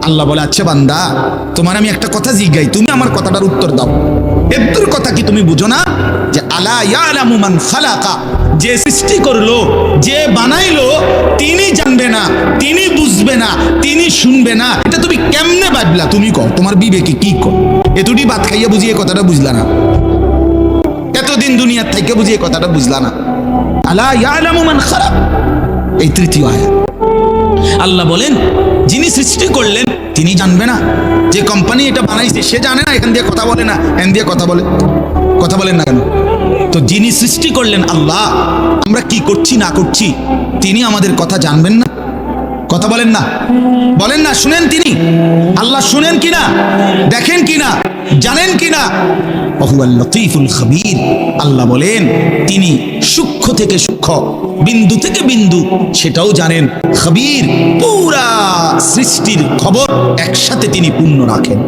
আল্লাহ বলে, আচ্ছা বান্দা, তোমার আমি একটা কথা জিজ্ঞাই, তুমি আমার কথাটার উত্তর দাও। এর কথা কি তুমি বুঝো না যে আলা ইয়ালামু মান খালাকা, যে সৃষ্টি করলো, যে বানাইলো, তিনি জানবে না, তিনি বুঝবে না, তিনি শুনবে না? এটা তুমি কেমনে ভাবলা? তুমি কও, তোমার বিবেকে কি কও? এতটি ভাত খাইয়া বুঝি এই কথাটা বুঝলা না? এতদিন দুনিয়ার থেকে বুঝি এই কথাটা বুঝলা না? আলা ইয়ালামু মান খালাক, এই তৃতীয় আয়াত। আল্লাহ বলেন, যিনি সৃষ্টি করলেন তিনি জানবে না? যে কোম্পানি এটা বানাইছে সে জানে না এখান দিয়ে কথা বলে না, এখান দিয়ে কথা বলে? কথা বলেন না কেন? তো যিনি সৃষ্টি করলেন আল্লাহ, আমরা কি করছি না করছি তিনি আমাদের কথা জানবেন না? কথা বলেন না, বলেন না, শুনেন তিনি? আল্লাহ শুনেন কিনা, দেখেন কিনা, জানেন কিনা? ওহুয়াল লতীফুল খবীর। আল্লাহ বলেন তিনি সূক্ষ্ম থেকে সূক্ষ্ম, বিন্দু থেকে বিন্দু সেটাও জানেন। খবীর, পুরা সৃষ্টির খবর একসাথে তিনি পূর্ণ রাখেন।